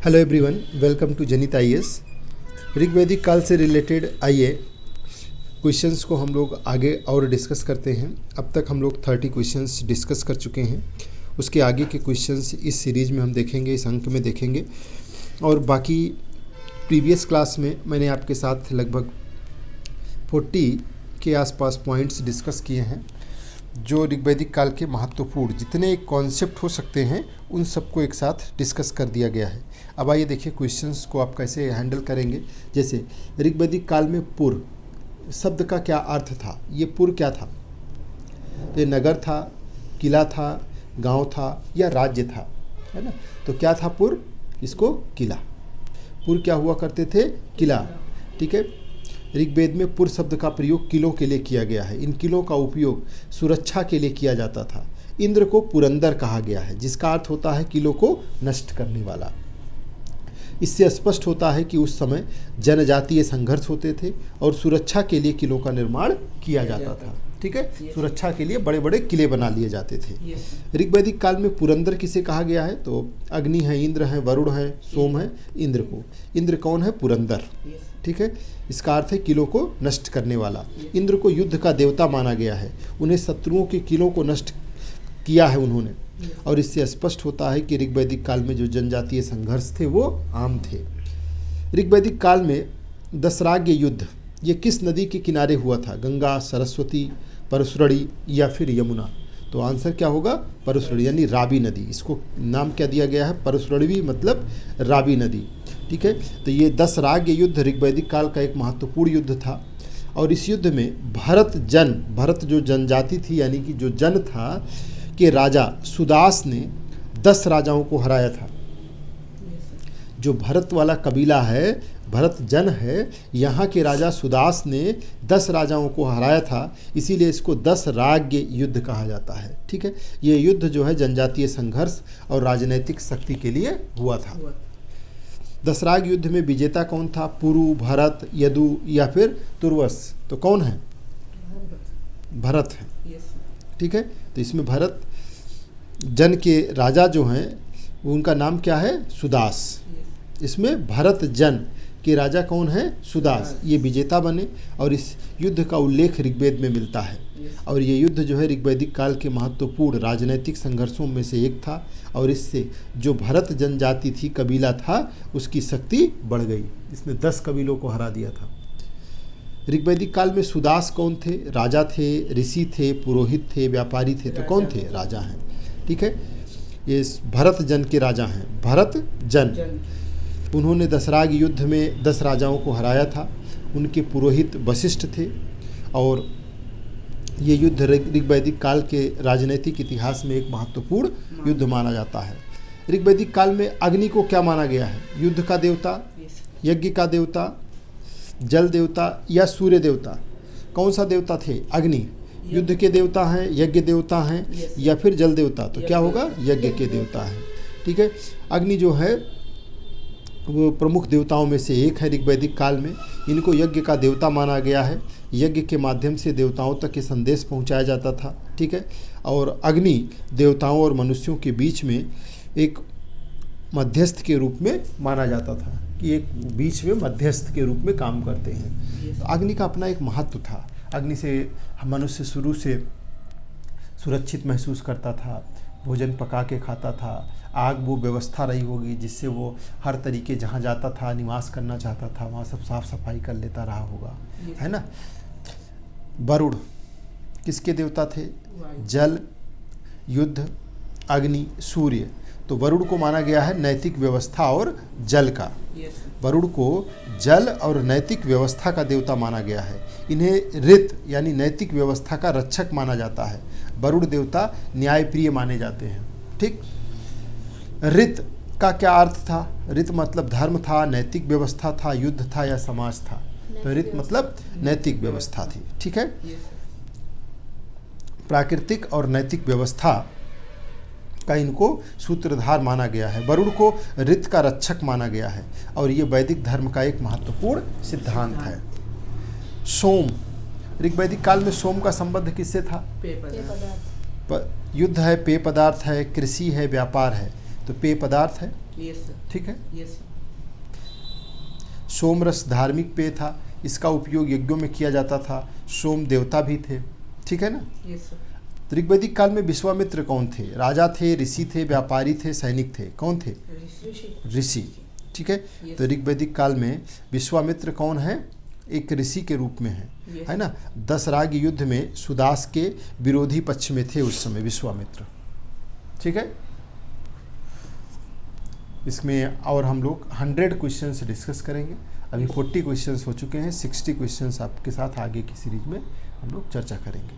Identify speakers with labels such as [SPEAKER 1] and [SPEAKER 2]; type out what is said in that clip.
[SPEAKER 1] Hello everyone, welcome to जनित IAS. ऋग्वैदिक काल से रिलेटेड आइए क्वेश्चंस को हम लोग आगे और डिस्कस करते हैं। अब तक हम लोग 30 क्वेश्चंस डिस्कस कर चुके हैं। उसके आगे के क्वेश्चंस इस सीरीज़ में हम देखेंगे, इस अंक में देखेंगे। और बाकी प्रीवियस क्लास में मैंने आपके साथ लगभग 40 के आसपास पॉइंट्स डिस्कस किए हैं, जो ऋग्वैदिक काल के महत्वपूर्ण जितने कॉन्सेप्ट हो सकते हैं उन सबको एक साथ डिस्कस कर दिया गया है। अब आइए देखिए क्वेश्चंस को आप कैसे हैंडल करेंगे। जैसे ऋग्वैदिक काल में पुर शब्द का क्या अर्थ था, ये पुर क्या था? तो ये नगर था, किला था, गांव था या राज्य था, है ना? तो क्या था पुर? इसको किला। पुर क्या हुआ करते थे? किला। ठीक है। ऋग्वेद में पुर शब्द का प्रयोग किलों के लिए किया गया है। इन किलों का उपयोग सुरक्षा के लिए किया जाता था। इंद्र को पुरंदर कहा गया है, जिसका अर्थ होता है किलों को नष्ट करने वाला। इससे स्पष्ट होता है कि उस समय जनजातीय संघर्ष होते थे और सुरक्षा के लिए किलों का निर्माण किया जाता था। ठीक है, सुरक्षा के लिए बड़े बड़े किले बना लिए जाते थे। ऋग्वैदिक काल में पुरंदर किसे कहा गया है? तो अग्नि है, इंद्र है, वरुण है, सोम है, इंद्र को। इंद्र कौन है? पुरंदर। ठीक है, इसका अर्थ है किलों को नष्ट करने वाला। इंद्र को युद्ध का देवता माना गया है। उन्हें शत्रुओं के किलों को नष्ट किया है उन्होंने। और इससे स्पष्ट होता है कि ऋग्वैदिक काल में जो जनजातीय संघर्ष थे वो आम थे। ऋग्वैदिक काल में दशराग्य युद्ध ये किस नदी के किनारे हुआ था? गंगा, सरस्वती, परशुरणी या फिर यमुना? तो आंसर क्या होगा? परशुरणी यानी रावी नदी। इसको नाम क्या दिया गया है? परशुरणी मतलब रावी नदी। ठीक है, तो ये दशराग्य युद्ध ऋग्वैदिक काल का एक महत्वपूर्ण युद्ध था। और इस युद्ध में भरत जो जनजाति थी यानी कि जो जन था के राजा सुदास ने 10 राजाओं को हराया था। जो भरत वाला कबीला है, भरत जन है, यहाँ के राजा सुदास ने 10 राजाओं को हराया था। इसीलिए इसको दशराग्य युद्ध कहा जाता है। ठीक है, ये युद्ध जो है जनजातीय संघर्ष और राजनीतिक शक्ति के लिए हुआ था। दशराग्य युद्ध में विजेता कौन था? पुरु, भरत, यदु या फिर तुर्वस? तो कौन है? भरत है। ठीक है, तो इसमें भरत जन के राजा जो हैं उनका नाम क्या है? सुदास। इसमें भरत जन के राजा कौन है? सुदास। ये विजेता बने और इस युद्ध का उल्लेख ऋग्वेद में मिलता है। और ये युद्ध जो है ऋग्वैदिक काल के महत्वपूर्ण राजनीतिक संघर्षों में से एक था। और इससे जो भरत जनजाति थी, कबीला था, उसकी शक्ति बढ़ गई। इसने 10 कबीलों को हरा दिया था। ऋग्वैदिक काल में सुदास कौन थे? राजा थे, ऋषि थे, पुरोहित थे, व्यापारी थे? तो कौन थे? राजा हैं। ठीक है, ये भरत जन के राजा हैं। भरत जन उन्होंने दशराग्य युद्ध में 10 राजाओं को हराया था। उनके पुरोहित वशिष्ठ थे। और ये युद्ध ऋग्वैदिक काल के राजनीतिक इतिहास में एक महत्वपूर्ण युद्ध माना जाता है। ऋग्वैदिक काल में अग्नि को क्या माना गया है? युद्ध का देवता, यज्ञ का देवता, जल देवता या सूर्य देवता? कौन सा देवता थे? अग्नि। युद्ध के देवता हैं, यज्ञ देवता हैं या फिर जल देवता? तो क्या होगा? यज्ञ के देवता हैं। ठीक है, अग्नि जो है वो प्रमुख देवताओं में से एक है ऋग्वैदिक काल में। इनको यज्ञ का देवता माना गया है। यज्ञ के माध्यम से देवताओं तक ये संदेश पहुंचाया जाता था। ठीक है, और अग्नि देवताओं और मनुष्यों के बीच में एक मध्यस्थ के रूप में माना जाता था कि एक बीच में मध्यस्थ के रूप में काम करते हैं। तो अग्नि का अपना एक महत्व था। अग्नि से मनुष्य शुरू से सुरक्षित महसूस करता था, भोजन पका के खाता था। आग वो व्यवस्था रही होगी जिससे वो हर तरीके जहाँ जाता था, निवास करना चाहता था, वहाँ सब साफ सफाई कर लेता रहा होगा, है ना? वरुण किसके देवता थे? जल, युद्ध, अग्नि, सूर्य। तो वरुण को माना गया है नैतिक व्यवस्था और जल का। वरुण को जल और नैतिक व्यवस्था का देवता माना गया है। इन्हें ऋत यानी नैतिक व्यवस्था का रक्षक माना जाता है। वरुण देवता न्यायप्रिय माने जाते हैं। ठीक, ऋत का क्या अर्थ था? ऋत मतलब धर्म था, नैतिक व्यवस्था था, युद्ध था या समाज था? तो ऋत मतलब नैतिक व्यवस्था थी। ठीक है, प्राकृतिक और नैतिक व्यवस्था का इनको सूत्रधार माना गया है। वरुण को ऋत का रक्षक माना गया है और ये वैदिक धर्म का एक महत्वपूर्ण सिद्धांत है। सोम, ऋग्वैदिक काल में सोम का संबंध किससे था? युद्ध है, पेय पदार्थ है, कृषि है, व्यापार है। तो पेय पदार्थ है
[SPEAKER 2] यस सर।
[SPEAKER 1] ठीक है।
[SPEAKER 2] Yes sir.
[SPEAKER 1] सोम रस धार्मिक पेय था, इसका उपयोग यज्ञों में किया जाता था। सोम देवता भी थे, ठीक है ना।
[SPEAKER 2] Yes sir.
[SPEAKER 1] ऋग्वैदिक काल में विश्वामित्र कौन थे? राजा थे, ऋषि थे, व्यापारी थे, सैनिक थे? कौन थे? ऋषि। ठीक है।
[SPEAKER 2] Yes.
[SPEAKER 1] तो ऋग्वैदिक काल में विश्वामित्र कौन है? एक ऋषि के रूप में है,
[SPEAKER 2] Yes.
[SPEAKER 1] है ना। दशराग युद्ध में सुदास के विरोधी पक्ष में थे उस समय विश्वामित्र, ठीक है। इसमें और हम लोग 100 क्वेश्चंस डिस्कस करेंगे। अभी 40 क्वेश्चंस हो चुके हैं, 60 क्वेश्चंस आपके साथ आगे की सीरीज में हम लोग चर्चा करेंगे।